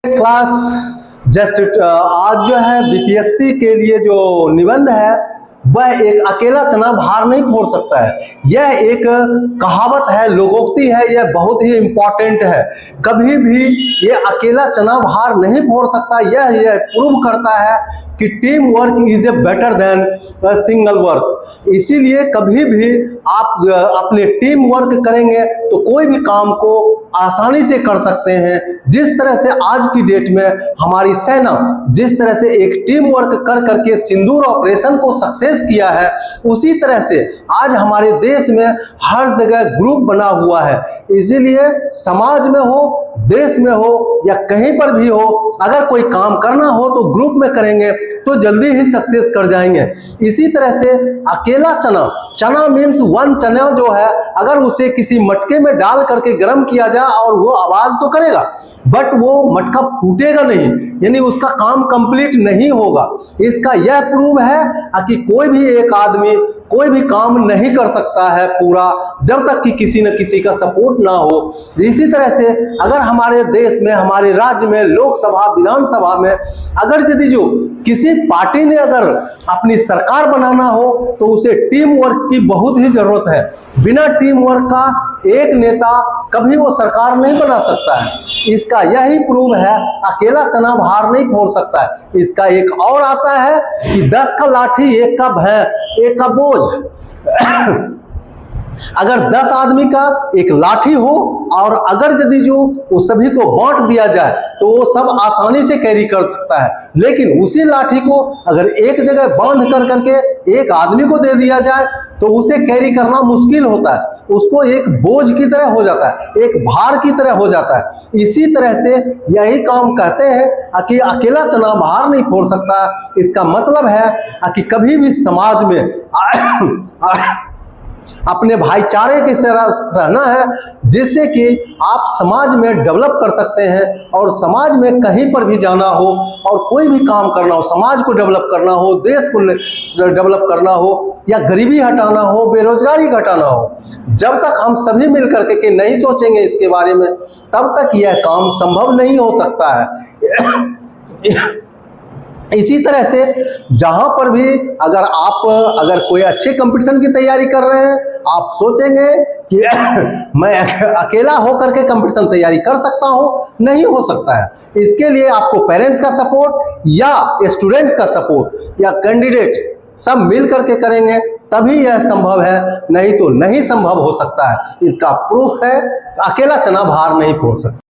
Class just आज जो है बीपीएससी के लिए जो निबंध है वह एक अकेला चना भार नहीं फोड़ सकता है। यह एक कहावत है, लोकोक्ति है, यह बहुत ही इंपॉर्टेंट है। कभी भी ये अकेला चना भार नहीं फोड़ सकता। यह प्रूव करता है कि team work is a better than single work. इसीलिए कभी भी आप अपने टीम वर्क करेंगे तो कोई भी काम को आसानी से कर सकते हैं। जिस तरह से आज की डेट में हमारी सेना जिस तरह से एक टीम वर्क कर करके सिंदूर ऑपरेशन को सक्सेस किया है, उसी तरह से आज हमारे देश में हर जगह ग्रुप बना हुआ है। इसीलिए समाज में हो, देश में हो या कहीं पर भी हो, अगर कोई काम करना हो तो ग्रुप में करेंगे तो जल्दी ही सक्सेस कर जाएंगे। इसी तरह से अकेला चना मीन्स वन चना जो है, अगर उसे किसी मटके में डाल करके गर्म किया जाए और वो आवाज तो करेगा बट वो मटका फूटेगा नहीं, यानी उसका काम कंप्लीट नहीं होगा। इसका यह प्रूव है कि कोई भी एक आदमी कोई भी काम नहीं कर सकता है पूरा जब तक कि किसी न किसी का सपोर्ट ना हो। इसी तरह से अगर हमारे देश में, हमारे राज्य में, लोकसभा विधानसभा में अगर यदि जो किसी पार्टी ने अगर अपनी सरकार बनाना हो तो उसे टीम वर्क की बहुत ही जरूरत है। बिना टीम वर्क का एक नेता कभी वो सरकार नहीं बना सकता है। इसका यही प्रूव है, अकेला चना भार नहीं फोड़ सकता है। इसका एक और आता है कि 10 का लाठी एक का भैं एक का बोझ। अगर 10 आदमी का एक लाठी हो और अगर यदि जो उस सभी को बांट दिया जाए तो वो सब आसानी से कैरी कर सकता है, लेकिन उसी लाठी को अगर एक जगह बांध कर करके एक आदमी को दे दिया जाए तो उसे कैरी करना मुश्किल होता है। उसको एक बोझ की तरह हो जाता है, एक भार की तरह हो जाता है। इसी तरह से यही काम कहते हैं कि अकेला चना भार नहीं फोड़ सकता। इसका मतलब है कि कभी भी समाज में अपने भाईचारे के साथ रहना है, जिससे कि आप समाज में डेवलप कर सकते हैं। और समाज में कहीं पर भी जाना हो और कोई भी काम करना हो, समाज को डेवलप करना हो, देश को डेवलप करना हो या गरीबी हटाना हो, बेरोजगारी घटाना हो, जब तक हम सभी मिल करके के नहीं सोचेंगे इसके बारे में, तब तक यह काम संभव नहीं हो सकता है। इसी तरह से जहां पर भी अगर कोई अच्छे कंपटीशन की तैयारी कर रहे हैं, आप सोचेंगे कि मैं अकेला होकर के कंपटीशन तैयारी कर सकता हूं, नहीं हो सकता है। इसके लिए आपको पेरेंट्स का सपोर्ट या स्टूडेंट्स का सपोर्ट या कैंडिडेट सब मिल करके करेंगे तभी यह संभव है, नहीं तो नहीं संभव हो सकता है। इसका प्रूफ है, अकेला चना भार नहीं फोड़ सकता।